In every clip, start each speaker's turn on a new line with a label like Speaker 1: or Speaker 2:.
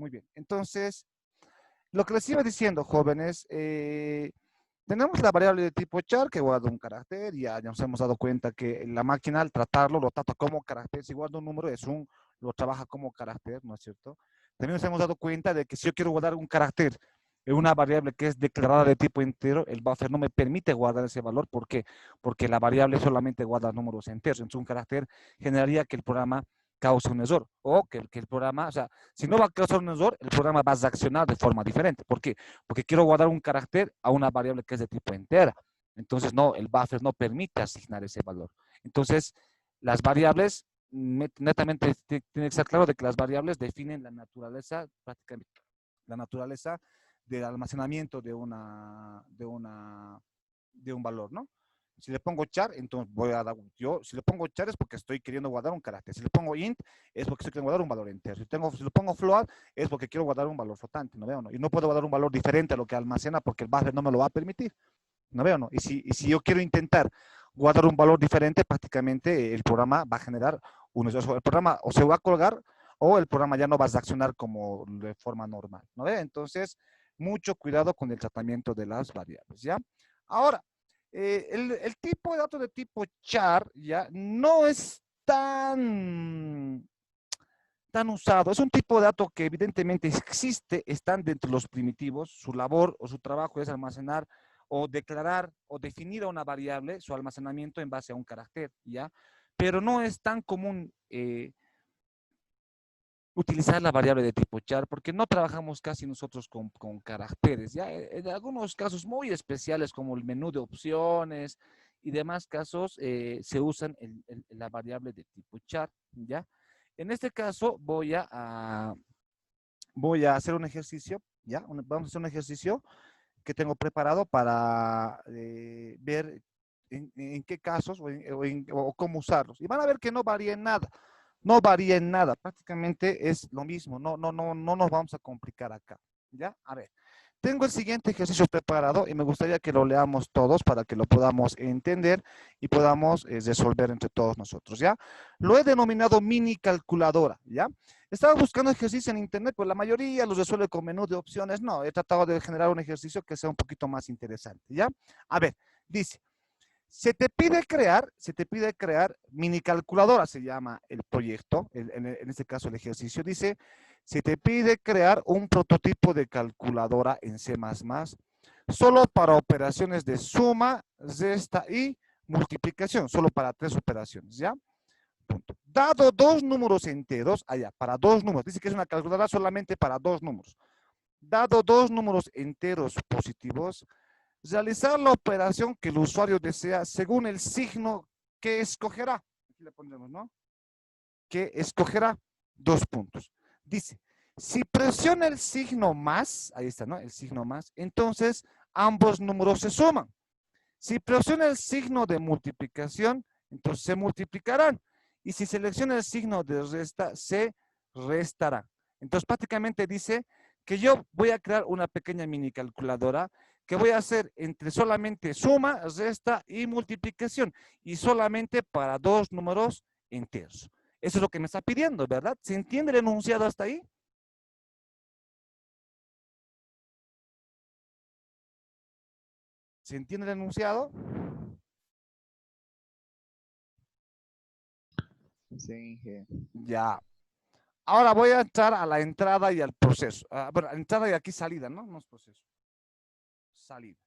Speaker 1: Muy bien. Entonces, lo que les iba diciendo, jóvenes, tenemos la variable de tipo char que guarda un carácter. Ya nos hemos dado cuenta que la máquina al tratarlo lo trata como carácter. Si guarda un número, lo trabaja como carácter, ¿no es cierto? También nos hemos dado cuenta de que si yo quiero guardar un carácter en una variable que es declarada de tipo entero, el buffer no me permite guardar ese valor. ¿Por qué? Porque la variable solamente guarda números enteros. Entonces, un carácter generaría que el programa cause un error, o que el programa, o sea, si no va a causar un error, el programa va a reaccionar de forma diferente. ¿Por qué? Porque quiero guardar un carácter a una variable que es de tipo entera. Entonces, no, el buffer no permite asignar ese valor. Entonces, las variables, netamente tiene que estar claro de que las variables definen la naturaleza, prácticamente, la naturaleza del almacenamiento de un valor, ¿no? Si le pongo char, entonces voy a dar, si le pongo char es porque estoy queriendo guardar un carácter. Si le pongo int, es porque estoy queriendo guardar un valor entero. Si le pongo float, es porque quiero guardar un valor flotante, ¿no veo? ¿No? Y no puedo guardar un valor diferente a lo que almacena porque el buffer no me lo va a permitir, ¿no veo? ¿No? Y si yo quiero intentar guardar un valor diferente, prácticamente el programa va a generar el programa o se va a colgar o el programa ya no va a reaccionar como de forma normal, ¿no ve? Entonces, mucho cuidado con el tratamiento de las variables, ¿ya? Ahora, el tipo de datos de tipo char ya no es tan usado. Es un tipo de dato que evidentemente existe, están dentro de los primitivos. Su labor o su trabajo es almacenar o declarar o definir a una variable su almacenamiento en base a un carácter, ¿ya? Pero no es tan común utilizar la variable de tipo char porque no trabajamos casi nosotros con caracteres, ¿ya? En algunos casos muy especiales como el menú de opciones y demás casos se usan la variable de tipo char, ¿ya? En este caso voy a hacer un ejercicio, ¿ya? Vamos a hacer un ejercicio que tengo preparado para ver en qué casos o cómo usarlos. Y van a ver que no varía en nada. No varía en nada. Prácticamente es lo mismo. No nos vamos a complicar acá. ¿Ya? A ver. Tengo el siguiente ejercicio preparado y me gustaría que lo leamos todos para que lo podamos entender y podamos resolver entre todos nosotros, ¿ya? Lo he denominado mini calculadora, ¿ya? Estaba buscando ejercicio en internet, pues la mayoría los resuelve con menú de opciones. No, he tratado de generar un ejercicio que sea un poquito más interesante, ¿ya? A ver, dice, se te pide crear mini calculadora, se llama el proyecto, en este caso el ejercicio, dice, se te pide crear un prototipo de calculadora en C++, solo para operaciones de suma, resta y multiplicación, solo para 3 operaciones, ¿ya? Punto. Dado dos números enteros, allá, para dos números, dice que es una calculadora solamente para dos números. Dado dos números enteros positivos, realizar la operación que el usuario desea según el signo que escogerá. Aquí le pondremos, ¿no? Que escogerá, dos puntos. Dice, si presiona el signo más, ahí está, ¿no? El signo más, entonces ambos números se suman. Si presiona el signo de multiplicación, entonces se multiplicarán. Y si selecciona el signo de resta, se restarán. Entonces prácticamente dice que yo voy a crear una pequeña mini calculadora que voy a hacer entre solamente suma, resta y multiplicación. Y solamente para dos números enteros. Eso es lo que me está pidiendo, ¿verdad? ¿Se entiende el enunciado hasta ahí? ¿Se entiende el enunciado?
Speaker 2: Sí,
Speaker 1: Ya. Ahora voy a entrar a la entrada y al proceso. Bueno, entrada y aquí salida, ¿no? No es proceso. Salida.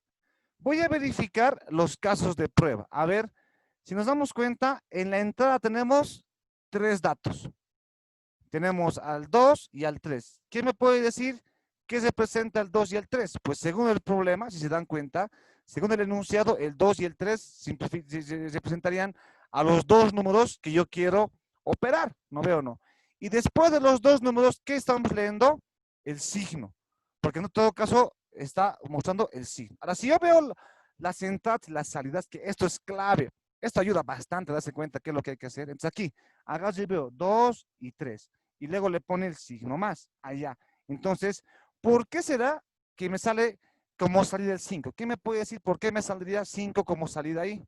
Speaker 1: Voy a verificar los casos de prueba. A ver, si nos damos cuenta, en la entrada tenemos tres datos. Tenemos al 2 y al 3. ¿Qué me puede decir qué representa el 2 y el 3? Pues según el problema, si se dan cuenta, según el enunciado, el 2 y el 3 representarían a los dos números que yo quiero operar, ¿no veo o no? Y después de los dos números, ¿qué estamos leyendo? El signo, porque en todo caso está mostrando el signo. Ahora, si yo veo las entradas y las salidas, que esto es clave, esto ayuda bastante a darse cuenta qué es lo que hay que hacer. Entonces aquí, agarro y veo 2 y 3 y luego le pone el signo más allá. Entonces, ¿por qué será que me sale como salida el 5? ¿Qué me puede decir por qué me saldría 5 como salida ahí?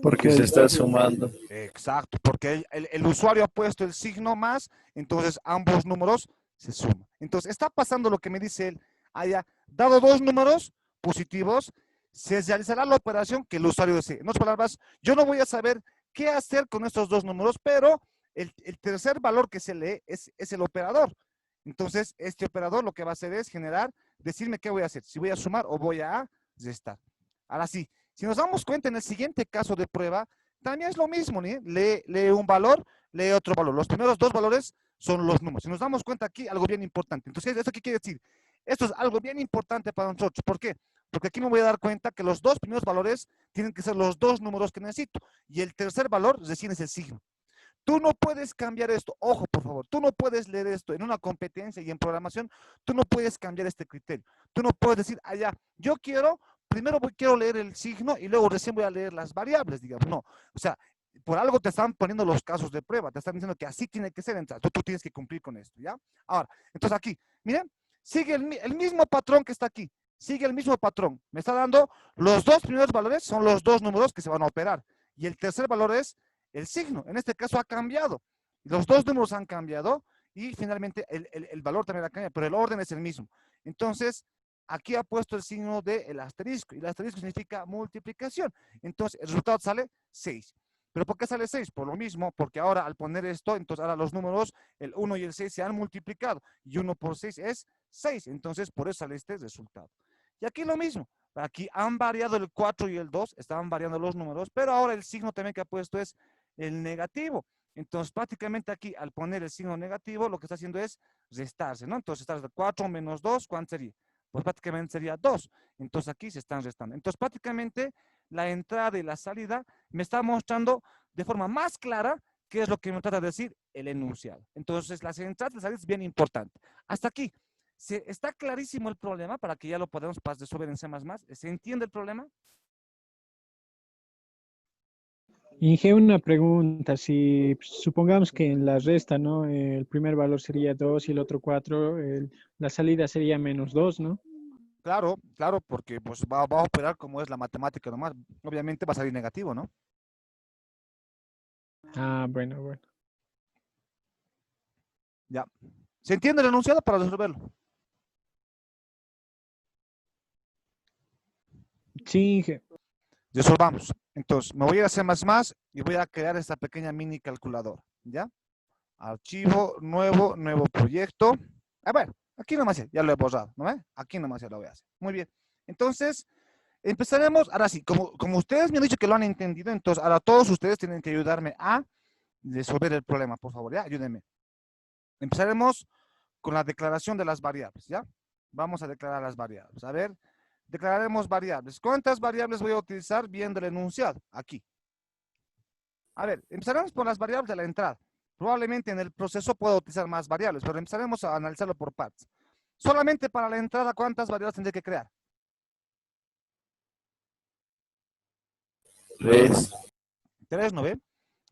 Speaker 2: Porque se está sumando.
Speaker 1: Exacto, porque el usuario ha puesto el signo más, entonces ambos números se suman. Entonces está pasando lo que me dice él. Haya dado dos números positivos, se realizará la operación que el usuario desee. En otras palabras, yo no voy a saber qué hacer con estos dos números, pero el tercer valor que se lee es el operador. Entonces, este operador lo que va a hacer es generar, decirme qué voy a hacer, si voy a sumar o voy a restar. Ahora sí, si nos damos cuenta en el siguiente caso de prueba, también es lo mismo, ¿no? Lee un valor, lee otro valor. Los primeros dos valores son los números. Si nos damos cuenta aquí, algo bien importante. Entonces, ¿esto qué quiere decir? Esto es algo bien importante para nosotros. ¿Por qué? Porque aquí me voy a dar cuenta que los dos primeros valores tienen que ser los dos números que necesito. Y el tercer valor recién es el signo. Tú no puedes cambiar esto. Ojo, por favor. Tú no puedes leer esto en una competencia y en programación. Tú no puedes cambiar este criterio. Tú no puedes decir, allá, yo quiero, primero quiero leer el signo y luego recién voy a leer las variables, digamos. No. O sea, por algo te están poniendo los casos de prueba. Te están diciendo que así tiene que ser. Entonces, tú tienes que cumplir con esto, ¿ya? Ahora, entonces aquí, miren, sigue el mismo patrón que está aquí. Sigue el mismo patrón. Me está dando los dos primeros valores, son los dos números que se van a operar. Y el tercer valor es el signo. En este caso ha cambiado. Los dos números han cambiado y finalmente el valor también ha cambiado, pero el orden es el mismo. Entonces, aquí ha puesto el signo del asterisco y el asterisco significa multiplicación. Entonces, el resultado sale 6. ¿Pero por qué sale 6? Por lo mismo, porque ahora al poner esto, entonces ahora los números, el 1 y el 6 se han multiplicado y 1 por 6 es 6. Entonces, por eso sale este resultado. Y aquí lo mismo. Aquí han variado el 4 y el 2, estaban variando los números, pero ahora el signo también que ha puesto es el negativo. Entonces, prácticamente aquí, al poner el signo negativo, lo que está haciendo es restarse, ¿no? Entonces, está 4 menos 2, ¿cuánto sería? Pues prácticamente sería 2. Entonces, aquí se están restando. Entonces, prácticamente, la entrada y la salida me está mostrando de forma más clara qué es lo que me trata de decir el enunciado. Entonces, las entradas y las salidas es bien importante. Hasta aquí. ¿Está clarísimo el problema para que ya lo podamos resolver en C++? ¿Se entiende el problema?
Speaker 3: Inge, una pregunta. Si supongamos que en la resta, ¿no? El primer valor sería 2 y el otro 4, la salida sería -2, ¿no?
Speaker 1: Claro, claro, porque pues va a operar como es la matemática nomás. Obviamente va a salir negativo, ¿no?
Speaker 3: Ah, bueno, bueno.
Speaker 1: Ya. ¿Se entiende el enunciado para resolverlo?
Speaker 3: Sí, Inge.
Speaker 1: Resolvamos. Entonces, me voy a ir a C++ y voy a crear esta pequeña mini calculadora, ¿ya? Archivo, nuevo proyecto. A ver, aquí nomás ya lo he borrado, ¿no ve? Aquí nomás ya lo voy a hacer. Muy bien. Entonces, empezaremos, ahora sí, como ustedes me han dicho que lo han entendido, entonces ahora todos ustedes tienen que ayudarme a resolver el problema, por favor, ¿ya? Ayúdenme. Empezaremos con la declaración de las variables, ¿ya? Vamos a declarar las variables. A ver, declararemos variables. ¿Cuántas variables voy a utilizar viendo el enunciado? Aquí. A ver, empezaremos por las variables de la entrada. Probablemente en el proceso pueda utilizar más variables, pero empezaremos a analizarlo por partes. Solamente para la entrada, ¿cuántas variables tendré que crear?
Speaker 2: 3.
Speaker 1: 3, ¿no ve?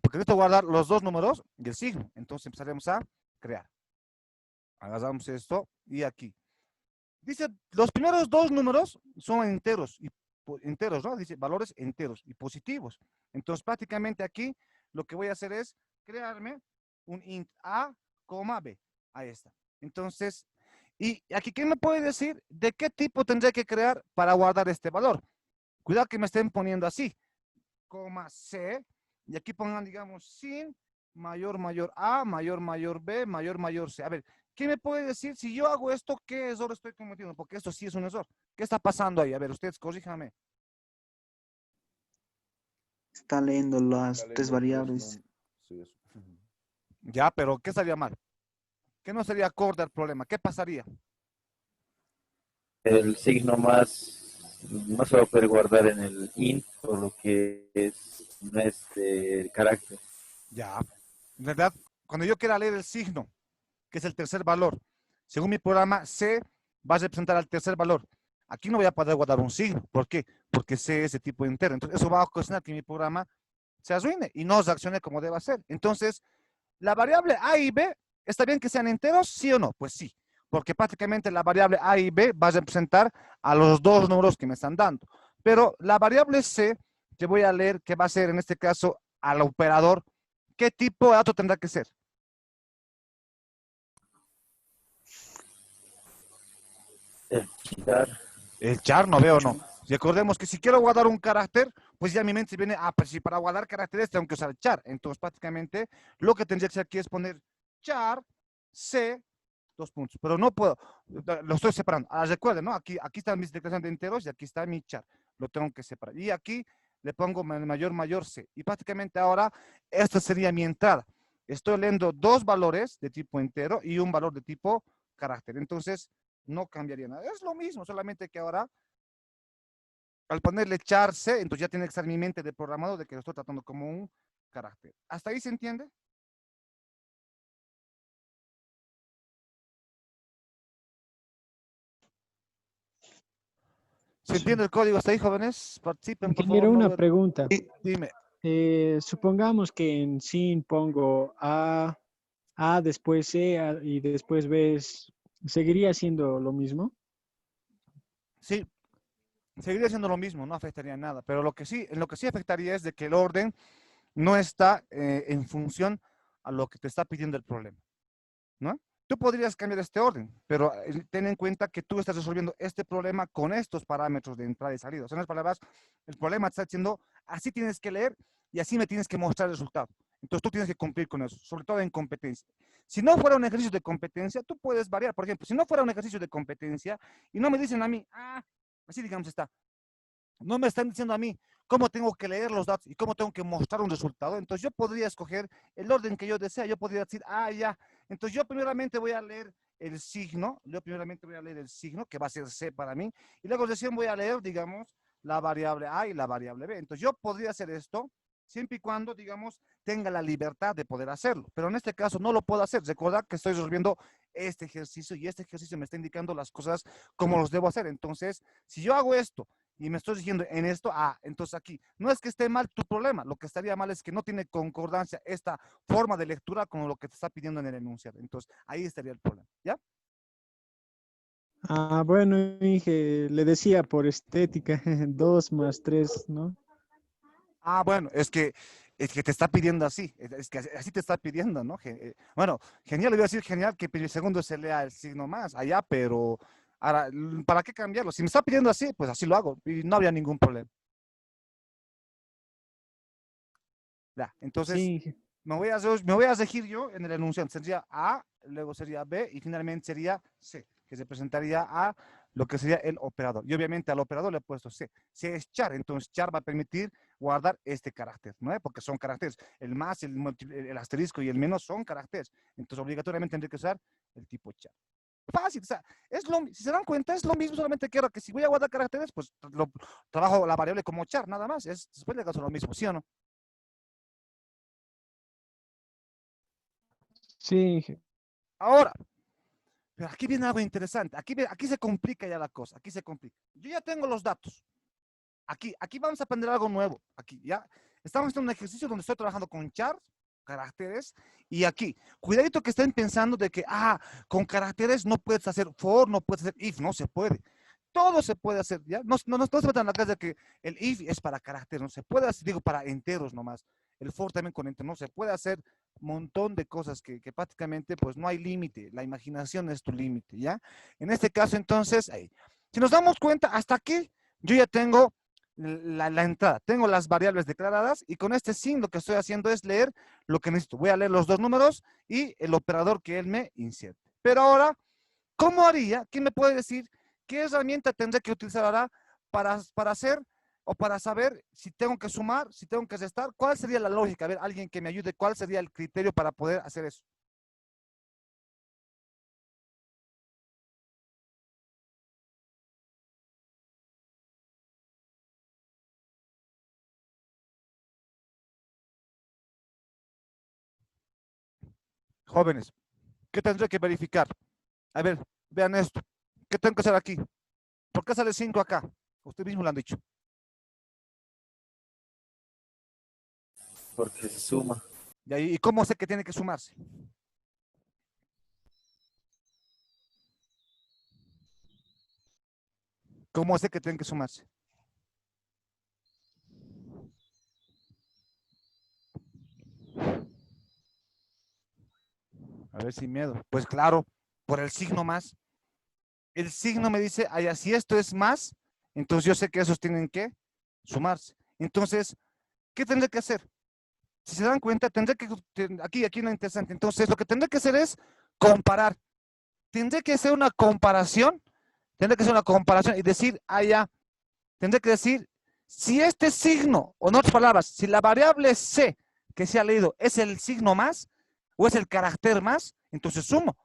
Speaker 1: Porque necesito guardar los dos números y el signo. Entonces empezaremos a crear. Agarramos esto y aquí. Dice, los primeros dos números son enteros, ¿no? Dice valores enteros y positivos. Entonces, prácticamente aquí lo que voy a hacer es crearme un int a, b. Ahí está. Entonces, y aquí, ¿quién me puede decir de qué tipo tendré que crear para guardar este valor? Cuidado que me estén poniendo así, c, y aquí pongan, digamos, sin mayor a, mayor b, mayor c. A ver, ¿qué me puede decir si yo hago esto, qué error estoy cometiendo? Porque esto sí es un error. ¿Qué está pasando ahí? A ver, ustedes corríjame.
Speaker 4: Está leyendo las tres variables.
Speaker 1: Sí, eso. Ya, pero ¿qué estaría mal? ¿Qué no sería acorde al problema? ¿Qué pasaría?
Speaker 2: El signo más no se va a poder guardar en el int, por lo que no es de carácter.
Speaker 1: Ya. En realidad, cuando yo quiera leer el signo, que es el tercer valor, según mi programa, C va a representar al tercer valor. Aquí no voy a poder guardar un signo. ¿Por qué? Porque C es de tipo entero. Entonces, eso va a ocasionar que mi programa se arruine y no reaccione como deba ser. Entonces, la variable A y B, ¿está bien que sean enteros? ¿Sí o no? Pues sí, porque prácticamente la variable A y B va a representar a los dos números que me están dando. Pero la variable C le voy a leer que va a ser en este caso al operador. ¿Qué tipo de dato tendrá que ser?
Speaker 2: El char.
Speaker 1: El char, no veo, no. Recordemos que si quiero guardar un carácter, pues ya mi mente viene, pues si para guardar caracteres tengo que usar el char. Entonces, prácticamente, lo que tendría que hacer aquí es poner char, C, dos puntos. Pero no puedo, lo estoy separando. Ahora recuerden, ¿no? Aquí están mis declaraciones de enteros y aquí está mi char. Lo tengo que separar. Y aquí le pongo mayor C. Y prácticamente ahora, esta sería mi entrada. Estoy leyendo dos valores de tipo entero y un valor de tipo carácter. Entonces, no cambiaría nada. Es lo mismo, solamente que ahora al ponerle char C, entonces ya tiene que estar mi mente de programado de que lo estoy tratando como un carácter. ¿Hasta ahí se entiende? ¿Se
Speaker 3: Sí.
Speaker 1: entiende el código hasta ahí, jóvenes? Participen, por favor,
Speaker 3: Ingeniero,
Speaker 1: no
Speaker 3: una
Speaker 1: veo.
Speaker 3: pregunta.
Speaker 1: Dime.
Speaker 3: Supongamos que en sin pongo A después C y después B, ¿seguiría siendo lo mismo?
Speaker 1: Sí, seguiría siendo lo mismo, no afectaría nada, pero en lo que sí afectaría es de que el orden no está en función a lo que te está pidiendo el problema, ¿no? Tú podrías cambiar este orden, pero ten en cuenta que tú estás resolviendo este problema con estos parámetros de entrada y salida. O sea, en otras palabras, el problema te está diciendo, así tienes que leer y así me tienes que mostrar el resultado. Entonces tú tienes que cumplir con eso, sobre todo en competencia. Si no fuera un ejercicio de competencia, tú puedes variar. Por ejemplo, si no fuera un ejercicio de competencia y no me dicen a mí, así digamos está, no me están diciendo a mí cómo tengo que leer los datos y cómo tengo que mostrar un resultado. Entonces yo podría escoger el orden que yo desea. Yo podría decir, ya. Entonces yo primeramente voy a leer el signo. Yo primeramente voy a leer el signo, que va a ser C para mí. Y luego recién voy a leer, digamos, la variable A y la variable B. Entonces yo podría hacer esto siempre y cuando, digamos, tenga la libertad de poder hacerlo. Pero en este caso no lo puedo hacer. Recuerda que estoy resolviendo este ejercicio y este ejercicio me está indicando las cosas como los debo hacer. Entonces, si yo hago esto y me estoy diciendo en esto, entonces aquí, no es que esté mal tu problema, lo que estaría mal es que no tiene concordancia esta forma de lectura con lo que te está pidiendo en el enunciado. Entonces, ahí estaría el problema, ¿ya?
Speaker 3: Bueno, Inge, le decía por estética, 2 más 3, ¿no?
Speaker 1: Bueno, es que te está pidiendo así, es que así te está pidiendo, ¿no? Bueno, genial, le voy a decir genial que el segundo se lea el signo más allá, pero ahora, ¿para qué cambiarlo? Si me está pidiendo así, pues así lo hago y no habría ningún problema. Ya, entonces,
Speaker 3: Sí,
Speaker 1: me voy a regir yo en el enunciado. Sería A, luego sería B y finalmente sería C, que se presentaría a lo que sería el operador. Y obviamente al operador le he puesto C. C es char, entonces char va a permitir guardar este carácter, ¿no? Porque son caracteres. El más, el asterisco y el menos son caracteres. Entonces obligatoriamente tendré que usar el tipo char. Fácil, o sea, si se dan cuenta, es lo mismo, solamente que ahora que si voy a guardar caracteres, pues trabajo la variable como char, nada más. Después le caso lo mismo, ¿sí o no?
Speaker 3: sí, Inge.
Speaker 1: Ahora, pero aquí viene algo interesante. Aquí se complica ya la cosa. Aquí se complica. Yo ya tengo los datos. Aquí vamos a aprender algo nuevo. Aquí ya estamos en un ejercicio donde estoy trabajando con chars, caracteres, y aquí, cuidadito que estén pensando de que, con caracteres no puedes hacer for, no puedes hacer if, no se puede. Todo se puede hacer, ¿ya? No se metan en la cabeza de que el if es para caracteres, no se puede hacer, digo, para enteros nomás. El for también con enteros, no se puede hacer un montón de cosas que prácticamente pues no hay límite, la imaginación es tu límite, ¿ya? En este caso entonces, si nos damos cuenta, hasta aquí yo ya tengo la entrada, tengo las variables declaradas y con este sin lo que estoy haciendo es leer lo que necesito. Voy a leer los dos números y el operador que él me inserte. Pero ahora, ¿cómo haría? ¿Quién me puede decir qué herramienta tendré que utilizar ahora para hacer o para saber si tengo que sumar, si tengo que restar? ¿Cuál sería la lógica? A ver, alguien que me ayude, ¿cuál sería el criterio para poder hacer eso? Jóvenes, ¿qué tendré que verificar? A ver, vean esto. ¿Qué tengo que hacer aquí? ¿Por qué sale 5 acá? Ustedes mismos lo han dicho.
Speaker 2: Porque se suma.
Speaker 1: ¿Y cómo sé que tiene que sumarse? ¿Cómo sé que tienen que sumarse? A ver, sin miedo. Pues claro, por el signo más. El signo me dice, ay, si esto es más, entonces yo sé que esos tienen que sumarse. Entonces, ¿qué tendré que hacer? Si se dan cuenta, tendré que, aquí no es interesante. Entonces, lo que tendré que hacer es comparar. Tendré que hacer una comparación, tendré que hacer una comparación y decir, ya, tendré que decir, si este signo, o en otras palabras, si la variable C que se ha leído es el signo más, o es el carácter más, entonces sumo.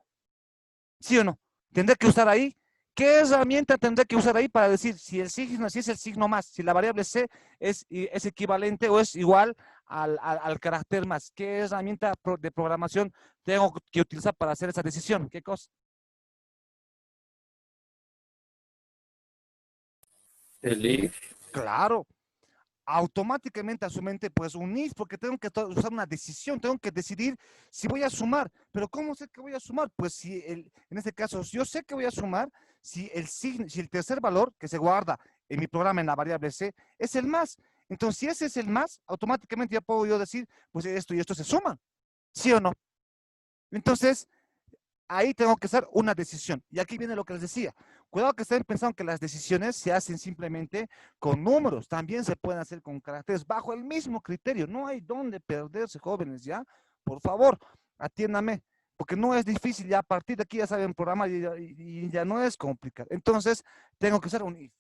Speaker 1: ¿Sí o no? Tendré que usar ahí. ¿Qué herramienta tendré que usar ahí para decir si el signo, si es el signo más, si la variable C es equivalente o es igual al carácter más? ¿Qué herramienta de programación tengo que utilizar para hacer esa decisión? ¿Qué cosa?
Speaker 2: El if.
Speaker 1: Claro, automáticamente a su mente pues un if, porque tengo que usar una decisión, tengo que decidir si voy a sumar. Pero ¿cómo sé que voy a sumar? Pues si en este caso yo sé que voy a sumar si el signo, si el tercer valor que se guarda en mi programa en la variable C es el más. Entonces, si ese es el más, automáticamente ya puedo yo decir, pues esto y esto se suman, ¿sí o no? Entonces, ahí tengo que hacer una decisión. Y aquí viene lo que les decía. Cuidado que estén pensando que las decisiones se hacen simplemente con números. También se pueden hacer con caracteres bajo el mismo criterio. No hay dónde perderse, jóvenes, ¿ya? Por favor, atiéndame. Porque no es difícil, ya a partir de aquí ya saben programar y ya no es complicado. Entonces, tengo que usar un if.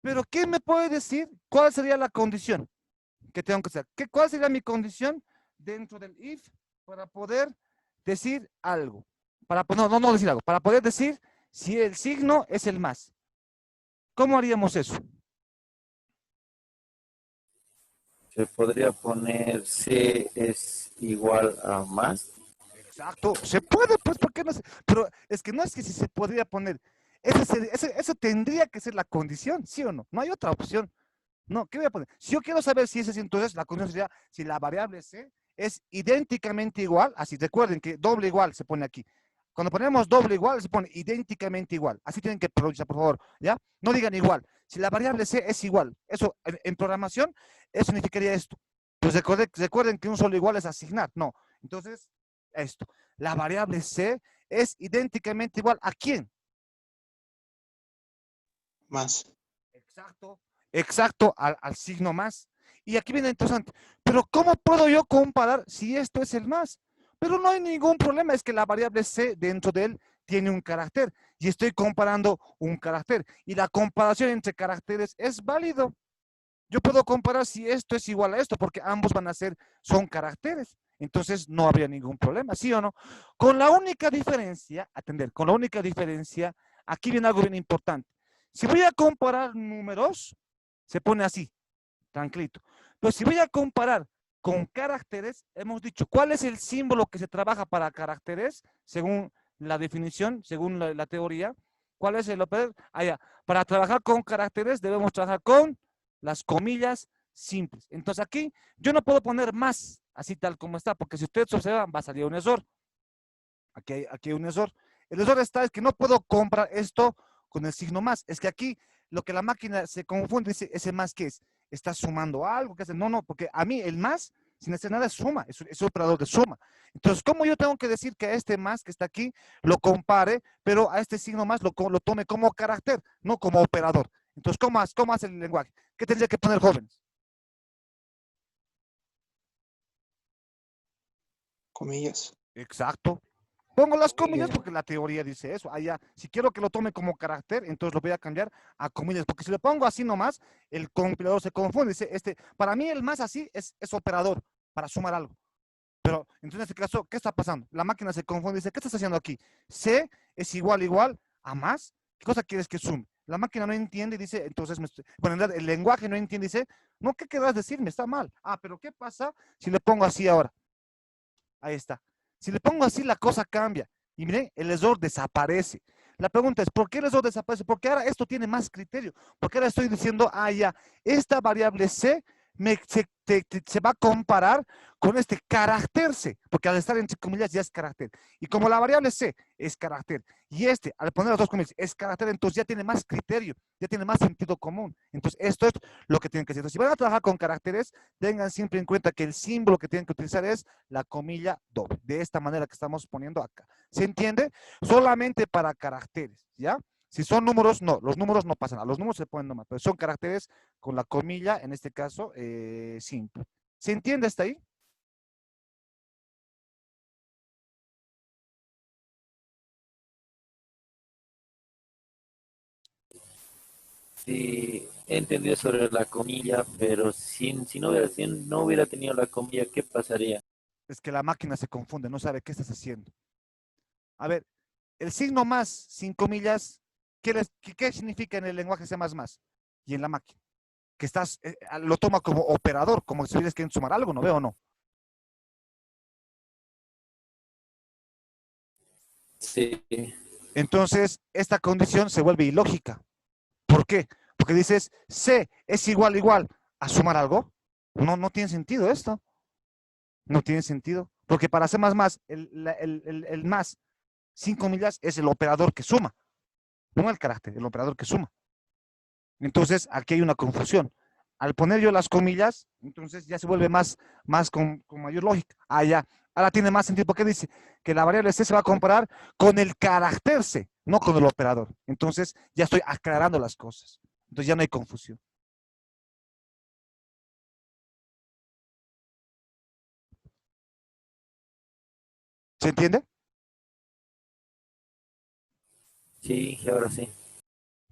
Speaker 1: Pero, ¿quién me puede decir cuál sería la condición que tengo que hacer? ¿Cuál sería mi condición dentro del if para poder decir algo? No decir algo, para poder decir si el signo es el más. ¿Cómo haríamos eso?
Speaker 2: Se podría poner C es igual a más.
Speaker 1: Exacto, se puede, pues, ¿por qué no se? Pero es que no es que si se podría poner, eso tendría que ser la condición, ¿sí o no? No hay otra opción. No, ¿qué voy a poner? Si yo quiero saber si ese es, entonces la condición sería si la variable C es idénticamente igual, así recuerden que doble igual se pone aquí. Cuando ponemos doble igual, se pone idénticamente igual. Así tienen que pronunciar, por favor, ¿ya? No digan igual. Si la variable C es igual, eso en programación, eso significaría esto. Pues recuerden que un solo igual es asignar, no. Entonces, esto. La variable C es idénticamente igual ¿a quién?
Speaker 4: Más.
Speaker 1: Exacto, exacto, al signo más. Y aquí viene interesante. Pero ¿cómo puedo yo comparar si esto es el más? Pero no hay ningún problema, es que la variable C dentro de él tiene un carácter y estoy comparando un carácter. Y la comparación entre caracteres es válido. Yo puedo comparar si esto es igual a esto, porque ambos van a ser, son caracteres. Entonces no habría ningún problema, ¿sí o no? Con la única diferencia, atender, con la única diferencia, aquí viene algo bien importante. Si voy a comparar números, se pone así, tranquilito. Pero si voy a comparar con caracteres, hemos dicho, ¿cuál es el símbolo que se trabaja para caracteres? Según la definición, según la teoría. ¿Cuál es el operador? Para trabajar con caracteres debemos trabajar con las comillas simples. Entonces aquí yo no puedo poner más, así tal como está, porque si ustedes observan va a salir un error. Aquí hay un error. El error está es que no puedo comprar esto con el signo más. Es que aquí lo que la máquina se confunde, dice, ese más que es, está sumando algo, que hace, no, porque a mí el más, sin hacer nada, es suma, es un operador de suma. Entonces, ¿cómo yo tengo que decir que a este más que está aquí lo compare, pero a este signo más lo tome como carácter, no como operador? Entonces, ¿cómo hace el lenguaje? ¿Qué tendría que poner, jóvenes?
Speaker 4: Comillas.
Speaker 1: Exacto. Pongo las comillas porque la teoría dice eso. Si quiero que lo tome como carácter, entonces lo voy a cambiar a comillas, porque si lo pongo así nomás, el compilador se confunde. Dice, para mí el más así es operador, para sumar algo. Pero entonces en este caso, ¿qué está pasando? La máquina se confunde y dice, ¿qué estás haciendo aquí? C es igual a más. ¿Qué cosa quieres que sume? La máquina no entiende y dice, entonces, bueno, en realidad el lenguaje no entiende y dice, no, ¿qué querrás decirme? Está mal. Pero ¿qué pasa si le pongo así ahora? Ahí está. Si le pongo así, la cosa cambia. Y miren, el error desaparece. La pregunta es, ¿por qué el error desaparece? Porque ahora esto tiene más criterio. Porque ahora estoy diciendo, ya, esta variable C se va a comparar con este carácter C, porque al estar entre comillas ya es carácter. Y como la variable C es carácter, y este, al poner las dos comillas, es carácter, entonces ya tiene más criterio, ya tiene más sentido común. Entonces, esto es lo que tienen que hacer. Entonces, si van a trabajar con caracteres, tengan siempre en cuenta que el símbolo que tienen que utilizar es la comilla doble, de esta manera que estamos poniendo acá. ¿Se entiende? Solamente para caracteres, ¿ya? Si son números, no, los números no pasan, a los números se pueden nomás, pero son caracteres con la comilla, en este caso, simple. ¿Se entiende hasta ahí?
Speaker 2: Sí, he entendido sobre la comilla, pero si no hubiera tenido la comilla, ¿qué pasaría?
Speaker 1: Es que la máquina se confunde, no sabe qué estás haciendo. A ver, el signo más sin comillas, ¿qué significa en el lenguaje C++ y en la máquina? Que estás, lo toma como operador, como si hubieras que sumar algo, ¿no veo o no?
Speaker 2: Sí,
Speaker 1: Entonces, esta condición se vuelve ilógica. ¿Por qué? Porque dices, C es igual a sumar algo. No, no tiene sentido esto. No tiene sentido. Porque para C++, el más, sin comillas, es el operador que suma. No el carácter, el operador que suma. Entonces, aquí hay una confusión. Al poner yo las comillas, entonces ya se vuelve más con mayor lógica. Ah, ya. Ahora tiene más sentido porque dice que la variable C se va a comparar con el carácter C, no con el operador. Entonces, ya estoy aclarando las cosas. Entonces, ya no hay confusión. ¿Se entiende?
Speaker 2: sí, ahora sí.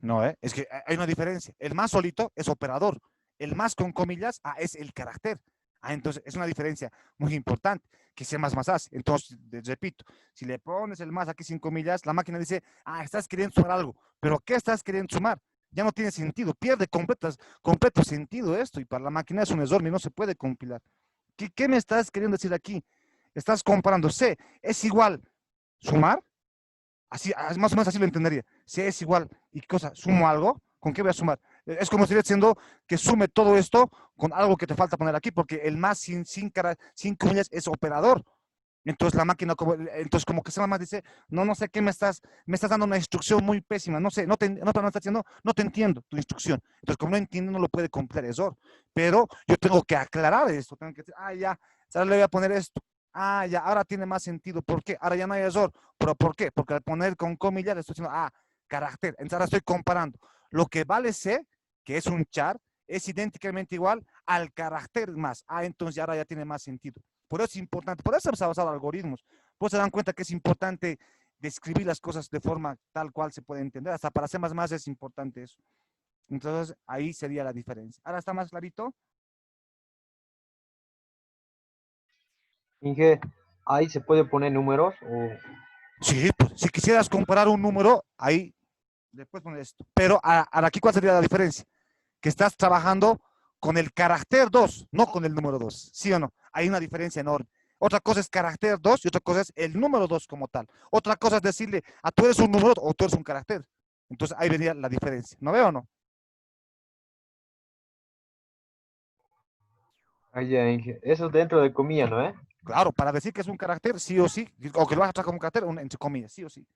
Speaker 1: No, es que hay una diferencia. El más solito es operador. El más con comillas es el carácter. Entonces es una diferencia muy importante que C++ hace. Entonces, repito, si le pones el más aquí sin comillas, la máquina dice, estás queriendo sumar algo. ¿Pero qué estás queriendo sumar? Ya no tiene sentido, pierde completo sentido esto y para la máquina es un error y no se puede compilar. ¿Qué me estás queriendo decir aquí? Estás comparando C, es igual sumar. Así, más o menos así lo entendería. Si es igual y qué cosa, sumo algo, ¿con qué voy a sumar? Es como si estuviera diciendo que sume todo esto con algo que te falta poner aquí, porque el más sin comillas es operador. Entonces la máquina, entonces como que se más dice, no sé qué me estás dando una instrucción muy pésima, no sé, no estás diciendo, no te entiendo tu instrucción. Entonces como no entiendo, no lo puede cumplir error. Pero yo tengo que aclarar esto, tengo que decir, ya, ahora le voy a poner esto. Ya, ahora tiene más sentido. ¿Por qué? Ahora ya no hay error. ¿Pero por qué? Porque al poner con comillas le estoy diciendo, carácter. Entonces ahora estoy comparando. Lo que vale C, que es un char, es idénticamente igual al carácter más. Entonces ahora ya tiene más sentido. Por eso es importante, por eso se ha basado algoritmos. Pues se dan cuenta que es importante describir las cosas de forma tal cual se puede entender. Hasta para C++ es importante eso. Entonces ahí sería la diferencia. ¿Ahora está más clarito?
Speaker 5: Inge, ahí se puede poner números o
Speaker 1: Sí, pues, si quisieras comparar un número, ahí después poner esto. Pero aquí, ¿cuál sería la diferencia? Que estás trabajando con el carácter 2, no con el número 2. ¿Sí o no? Hay una diferencia enorme. Otra cosa es carácter 2 y otra cosa es el número 2 como tal. Otra cosa es decirle, tú eres un número o tú eres un carácter. Entonces ahí venía la diferencia. ¿No veo o no?
Speaker 5: allá, Inge. Eso dentro de comilla, ¿no?
Speaker 1: Claro, para decir que es un carácter, sí o sí, o que lo vas a tratar como un carácter, entre comillas, sí o sí.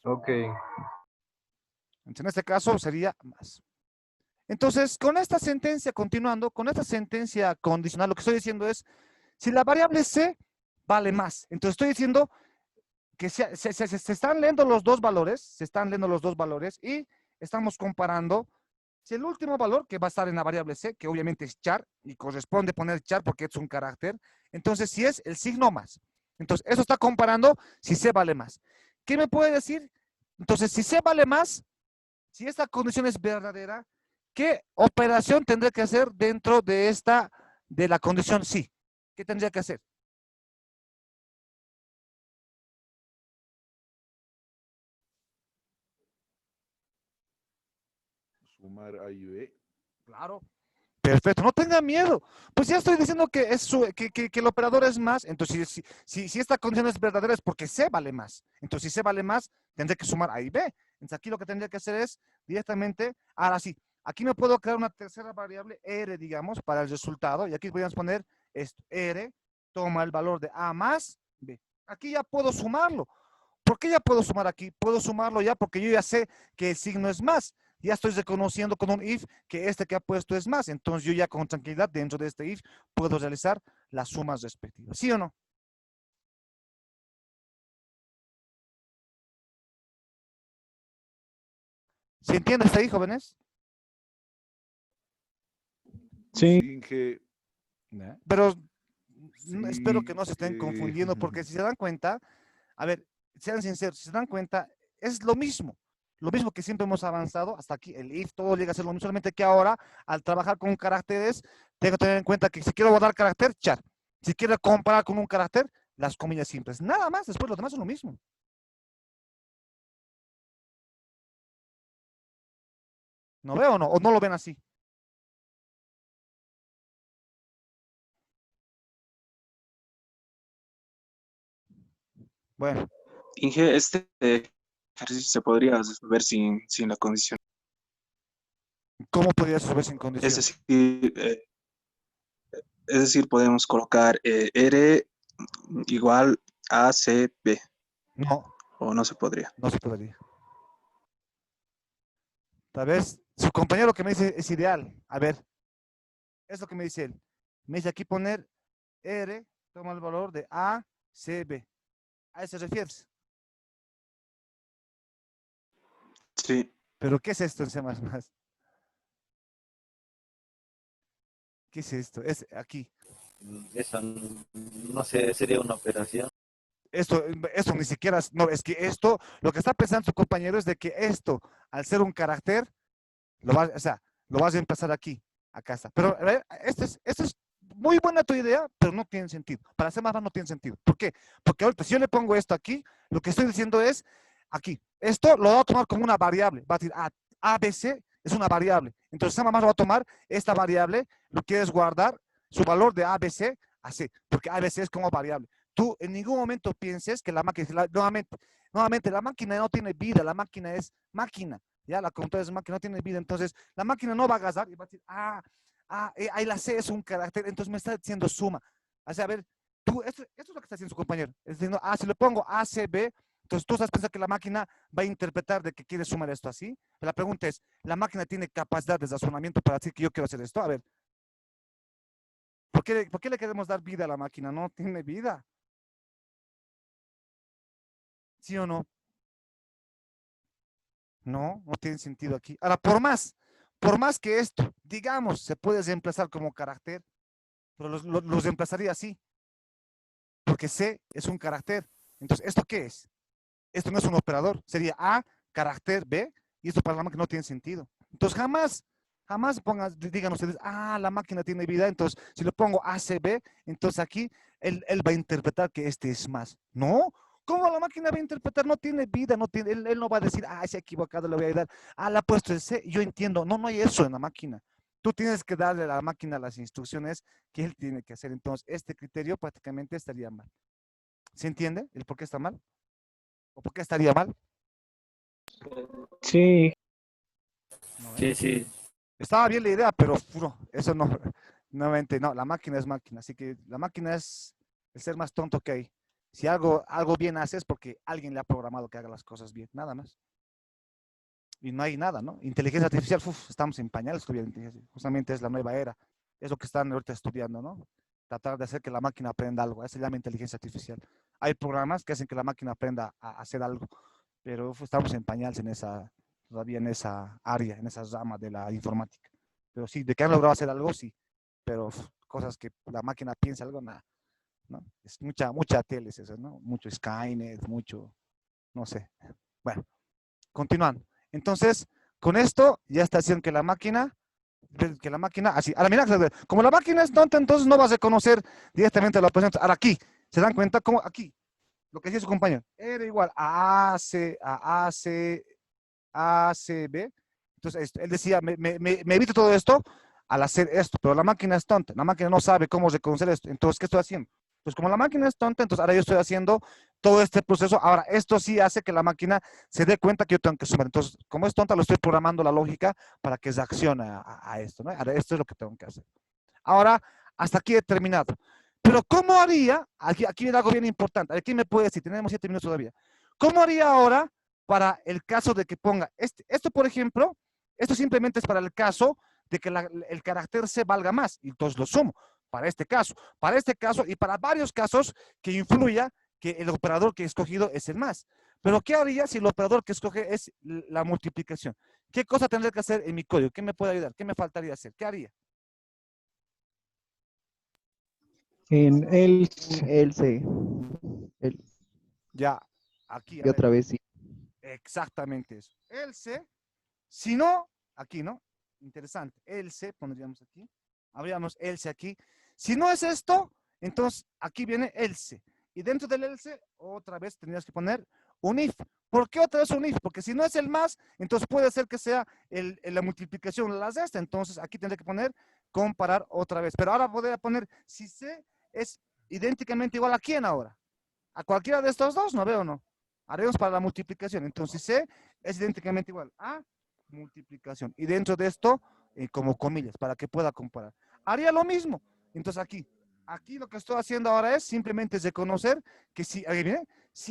Speaker 5: Ok.
Speaker 1: Entonces, en este caso sería más. Entonces, con esta sentencia, continuando, con esta sentencia condicional, lo que estoy diciendo es, si la variable C vale más, entonces estoy diciendo que se están leyendo los dos valores, y estamos comparando si el último valor que va a estar en la variable C, que obviamente es char, y corresponde poner char porque es un carácter, entonces si es el signo más. Entonces, eso está comparando si C vale más. ¿Qué me puede decir? Entonces, si C vale más, si esta condición es verdadera, ¿qué operación tendré que hacer dentro de la condición sí? ¿Qué tendría que hacer?
Speaker 6: Sumar A y B.
Speaker 1: Claro. Perfecto, no tenga miedo. Pues ya estoy diciendo que, que el operador es más. Entonces, si esta condición es verdadera es porque C vale más. Entonces, si C vale más, tendré que sumar A y B. Entonces, aquí lo que tendría que hacer es directamente, ahora sí, aquí me puedo crear una tercera variable, R, digamos, para el resultado, y aquí podemos poner esto, R, toma el valor de A más B. Aquí ya puedo sumarlo. ¿Por qué ya puedo sumar aquí? Puedo sumarlo ya porque yo ya sé que el signo es más. Ya estoy reconociendo con un if que este que ha puesto es más. Entonces yo ya con tranquilidad dentro de este if puedo realizar las sumas respectivas. ¿Sí o no? ¿Se entiende hasta ahí, jóvenes?
Speaker 3: Sí.
Speaker 6: Inge,
Speaker 1: Pero espero que
Speaker 6: sí,
Speaker 1: no se estén confundiendo porque si se dan cuenta, a ver, sean sinceros, si se dan cuenta, es lo mismo. Lo mismo que siempre hemos avanzado hasta aquí, el if, todo llega a ser lo mismo, solamente que ahora, al trabajar con caracteres, tengo que tener en cuenta que si quiero guardar carácter, char. Si quiero comparar con un carácter, las comillas simples. Nada más, después lo demás es lo mismo. ¿No veo o no? ¿O no lo ven así? Bueno,
Speaker 4: Inge, este ejercicio se podría resolver sin la condición.
Speaker 1: ¿cómo podría resolver sin
Speaker 4: Es
Speaker 1: condición?
Speaker 4: decir, podemos colocar R igual a C, B,
Speaker 1: No,
Speaker 4: o no se podría.
Speaker 1: no se podría. Tal vez su compañero que me dice es ideal. A ver, es lo que me dice él. Me dice aquí poner R, toma el valor de A, C, B. ¿A eso se refiere?
Speaker 4: Sí,
Speaker 1: ¿Pero qué es esto en C++? ¿Qué es esto? Es aquí.
Speaker 2: Eso no sé, sería una operación.
Speaker 1: Esto ni siquiera, no, es que esto, lo que está pensando su compañero es de que esto, al ser un carácter, o sea, lo vas a empezar aquí, acá está. Pero a ver, esto es muy buena tu idea, pero no tiene sentido. Para C++ no tiene sentido. ¿Por qué? Porque ahorita si yo le pongo esto aquí, lo que estoy diciendo es, aquí, esto lo va a tomar como una variable. Va a decir, ABC es una variable. Entonces C++ va a tomar esta variable, lo quieres guardar, su valor de ABC a C, porque ABC es como variable. Tú en ningún momento pienses que la máquina, nuevamente, la máquina no tiene vida, la máquina es máquina. Ya la computadora es máquina, no tiene vida. Entonces, la máquina no va a gastar y va a decir, ahí la C es un carácter. Entonces, me está diciendo suma. O sea, a ver, esto es lo que está haciendo su compañero. Es diciendo, si le pongo A, C, B, entonces tú estás pensando que la máquina va a interpretar de que quiere sumar esto así. Pero la pregunta es, ¿la máquina tiene capacidad de razonamiento para decir que yo quiero hacer esto? A ver, ¿por qué le queremos dar vida a la máquina? No tiene vida. ¿Sí o no? No, no tiene sentido aquí. Ahora, por más que esto, digamos, se puede reemplazar como carácter, pero los reemplazaría así, porque C es un carácter. Entonces, ¿esto qué es? Esto no es un operador, sería A, carácter B, y esto para la máquina no tiene sentido. Entonces, jamás digan ustedes, la máquina tiene vida, entonces, si le pongo ACB, entonces aquí él va a interpretar que este es más. No, ¿cómo la máquina va a interpretar? No tiene vida, él no va a decir, se ha equivocado, le voy a ayudar. Le ha puesto el C, yo entiendo. No hay eso en la máquina. Tú tienes que darle a la máquina las instrucciones que él tiene que hacer. Entonces, este criterio prácticamente estaría mal. ¿Se entiende el por qué está mal? ¿O por qué estaría mal?
Speaker 3: Sí,
Speaker 1: No,
Speaker 2: Sí, sí.
Speaker 1: estaba bien la idea, pero eso no, nuevamente, no, la máquina es máquina, así que la máquina es el ser más tonto que hay. Si algo bien hace es porque alguien le ha programado que haga las cosas bien, nada más. Y no hay nada, ¿no? Inteligencia artificial, estamos en pañales estudiando inteligencia. Justamente es la nueva era, es lo que están ahorita estudiando, ¿no? Tratar de hacer que la máquina aprenda algo, eso se llama inteligencia artificial. Hay programas que hacen que la máquina aprenda a hacer algo, pero estamos en pañales todavía en esa área, en esa rama de la informática. Pero sí, de que han logrado hacer algo, sí, pero cosas que la máquina piensa algo, nada, ¿no? Es mucha tele eso, ¿no? Mucho Skynet, mucho, no sé. Bueno, continuando. Entonces, con esto ya está haciendo que la máquina, así, ahora mira, como la máquina es tonta, entonces no vas a conocer directamente la operación. Ahora aquí, ¿se dan cuenta? Como aquí, lo que decía su compañero, era igual a ACB. Entonces, él decía, me evito todo esto al hacer esto, pero la máquina es tonta, la máquina no sabe cómo reconocer esto. Entonces, ¿qué estoy haciendo? Entonces, como la máquina es tonta, entonces ahora yo estoy haciendo todo este proceso. Ahora, esto sí hace que la máquina se dé cuenta que yo tengo que sumar. Entonces, como es tonta, lo estoy programando la lógica para que reaccione a esto, ¿no? Ahora, esto es lo que tengo que hacer. Ahora, hasta aquí he terminado. Pero, ¿cómo haría? Aquí viene algo bien importante. Aquí me puede decir, tenemos 7 minutos todavía. ¿Cómo haría ahora para el caso de que ponga esto, por ejemplo, esto simplemente es para el caso de que el carácter C valga más, y entonces lo sumo para este caso y para varios casos que influya que el operador que he escogido es el más. Pero ¿qué haría si el operador que escoge es la multiplicación? ¿Qué cosa tendría que hacer en mi código? ¿Qué me puede ayudar? ¿Qué me faltaría hacer? ¿Qué haría?
Speaker 3: En el,
Speaker 7: Else.
Speaker 1: Ya, aquí, a
Speaker 7: Y
Speaker 1: ver,
Speaker 7: otra vez sí.
Speaker 1: exactamente eso. Else, si no, aquí, ¿no? Interesante. Else, pondríamos aquí. Habríamos else aquí. Si no es esto, entonces aquí viene else. Y dentro del else, otra vez tendrías que poner un if. ¿Por qué otra vez un if? Porque si no es el más, entonces puede ser que sea la multiplicación, las de esta. Entonces aquí tendré que poner comparar otra vez. Pero ahora podría poner si C es idénticamente igual a quién ahora. A cualquiera de estos dos, ¿no veo o no? Haremos para la multiplicación. Entonces C es idénticamente igual a multiplicación. Y dentro de esto, como comillas, para que pueda comparar. Haría lo mismo. Entonces aquí lo que estoy haciendo ahora es simplemente reconocer que si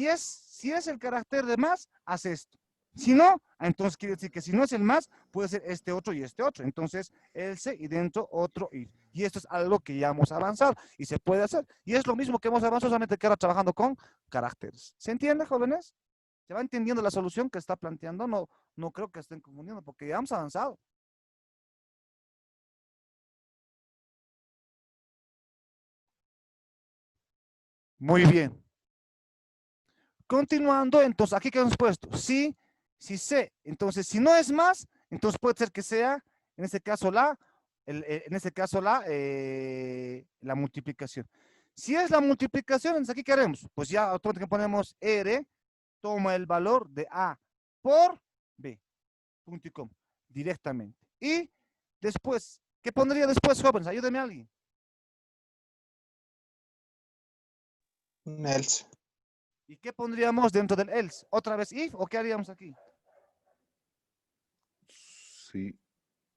Speaker 1: es el carácter de más, hace esto. Si no, entonces quiere decir que si no es el más, puede ser este otro y este otro. Entonces, else y dentro otro if. Y esto es algo que ya hemos avanzado y se puede hacer. Y es lo mismo que hemos avanzado, solamente que ahora trabajando con caracteres. ¿Se entiende, jóvenes? ¿Se va entendiendo la solución que está planteando? No creo que estén confundiendo porque ya hemos avanzado. Muy bien. Continuando, entonces, aquí que hemos puesto, si C, entonces, si no es más, entonces puede ser que sea, en este caso, la multiplicación. Si es la multiplicación, entonces, ¿aquí qué haremos? Pues ya automáticamente ponemos R, toma el valor de A por B, punto y coma, directamente. Y después, ¿qué pondría después, jóvenes? Ayúdenme a alguien.
Speaker 4: Un else.
Speaker 1: ¿Y qué pondríamos dentro del else? ¿Otra vez if o qué haríamos aquí?
Speaker 6: Sí,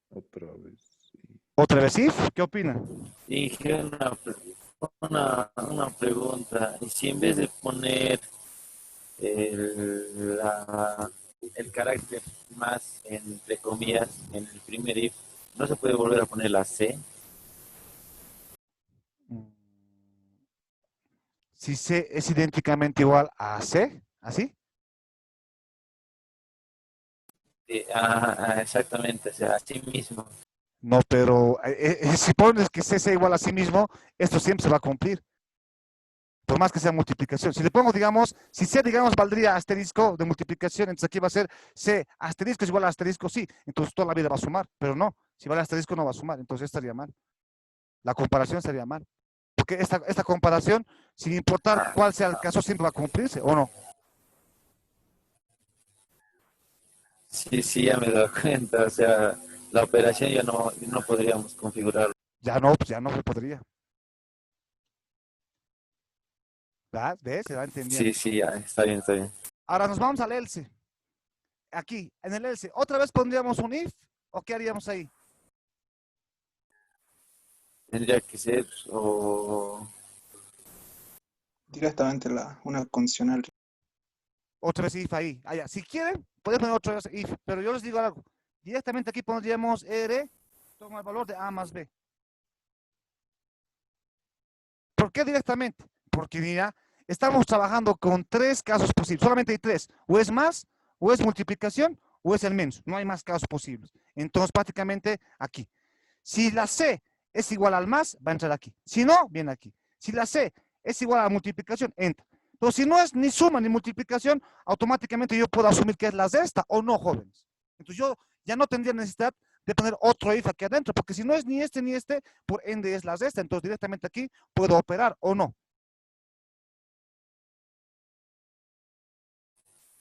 Speaker 6: otra vez. Sí.
Speaker 1: ¿Otra vez if? ¿Qué opinan?
Speaker 2: Dije una pregunta. ¿Y si en vez de poner el carácter más, entre comillas, en el primer if, no se puede volver a poner la C?
Speaker 1: Si C es idénticamente igual a C, ¿así?
Speaker 2: Exactamente, o sea, así mismo.
Speaker 1: No, pero si pones que C sea igual a sí mismo, esto siempre se va a cumplir. Por más que sea multiplicación. Si le pongo, digamos, si C, digamos, valdría asterisco de multiplicación, entonces aquí va a ser C asterisco es igual a asterisco, sí. Entonces toda la vida va a sumar, pero no. Si vale asterisco no va a sumar, entonces estaría mal. La comparación sería mal. Porque esta comparación, sin importar cuál sea el caso, siempre va a cumplirse, ¿o no?
Speaker 2: Sí, sí, ya me he dado cuenta. O sea, la operación ya no podríamos configurar.
Speaker 1: Ya no, pues ya no se podría. ¿Ves? Se va entendiendo.
Speaker 2: Sí, sí, ya, está bien, está bien.
Speaker 1: Ahora nos vamos al else. Aquí, en el else. ¿Otra vez pondríamos un if? ¿O qué haríamos ahí?
Speaker 2: Tendría que ser o...
Speaker 4: Directamente una condicional.
Speaker 1: Otra vez if ahí. Allá. Si quieren, pueden poner otra vez if. Pero yo les digo algo. Directamente aquí pondríamos R, toma el valor de A más B. ¿Por qué directamente? Porque mira, estamos trabajando con 3 casos posibles. Solamente hay 3. O es más, o es multiplicación, o es el menos. No hay más casos posibles. Entonces, prácticamente aquí. Si la C es igual al más, va a entrar aquí. Si no, viene aquí. Si la C es igual a la multiplicación, entra. Pero si no es ni suma ni multiplicación, automáticamente yo puedo asumir que es la de esta o no, jóvenes. Entonces yo ya no tendría necesidad de poner otro if aquí adentro, porque si no es ni este, por ende es la de esta. Entonces directamente aquí puedo operar o no.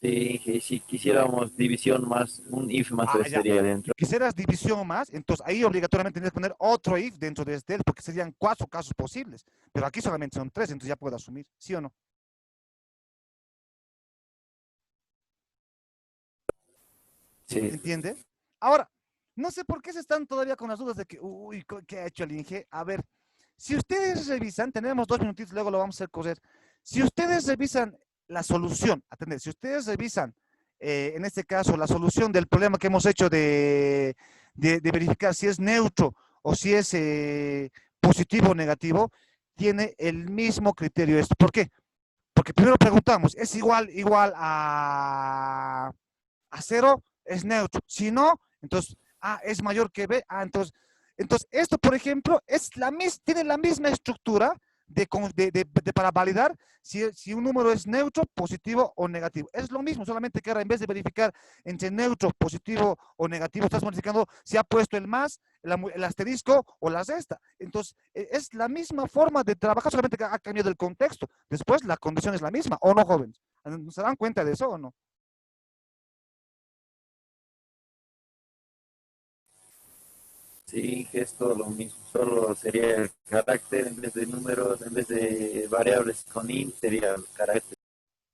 Speaker 2: Sí, que si quisiéramos división más, un if más
Speaker 1: Ah, ya.
Speaker 2: sería dentro.
Speaker 1: Quisieras división más, entonces ahí obligatoriamente tienes que poner otro if dentro de este, porque serían 4 casos posibles. Pero aquí solamente son 3, entonces ya puedo asumir, ¿sí o no?
Speaker 2: Sí,
Speaker 1: ¿Entiende? Ahora, no sé por qué se están todavía con las dudas de que, uy, ¿qué ha hecho el Inge? A ver, si ustedes revisan, tenemos 2 minutitos, luego lo vamos a hacer correr. Si ustedes revisan la solución, atender, si ustedes revisan, en este caso, la solución del problema que hemos hecho de verificar si es neutro o si es positivo o negativo, tiene el mismo criterio esto. ¿Por qué? Porque primero preguntamos, ¿es igual a 0? Es neutro. Si no, entonces A es mayor que B. Entonces esto, por ejemplo, tiene la misma estructura para validar si un número es neutro, positivo o negativo. Es lo mismo, solamente que ahora en vez de verificar entre neutro, positivo o negativo, estás modificando si ha puesto el más, el asterisco o la resta. Entonces, es la misma forma de trabajar, solamente que ha cambiado el contexto. Después, la condición es la misma, ¿o no, jóvenes? ¿Se dan cuenta de eso o no?
Speaker 2: sí, que es todo lo mismo. Solo sería el carácter en vez de números, en vez de variables con int, sería el carácter.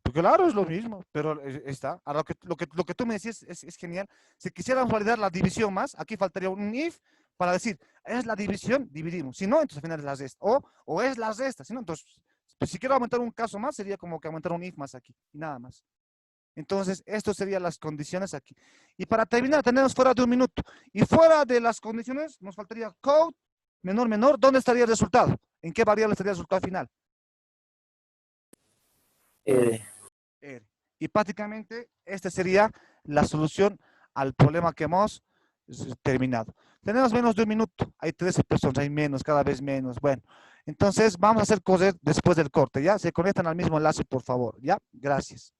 Speaker 1: Porque claro, es lo mismo, pero está. Ahora, lo que tú me decías es genial. Si quisiéramos validar la división más, aquí faltaría un if para decir, es la división, dividimos. Si no, entonces al final es la resta. O es la resta. Si no, entonces, pues, si quiero aumentar un caso más, sería como que aumentar un if más aquí. Y nada más. Entonces, esto serían las condiciones aquí. Y para terminar, tenemos fuera de un minuto. Y fuera de las condiciones, nos faltaría code, menor, menor. ¿Dónde estaría el resultado? ¿En qué variable estaría el resultado final?
Speaker 2: Eh,
Speaker 1: R. Y prácticamente esta sería la solución al problema que hemos terminado. Tenemos menos de un minuto, hay 13 personas, hay menos, cada vez menos. Bueno, entonces vamos a hacer correr después del corte, ¿ya? Se conectan al mismo enlace, por favor, ¿ya? Gracias.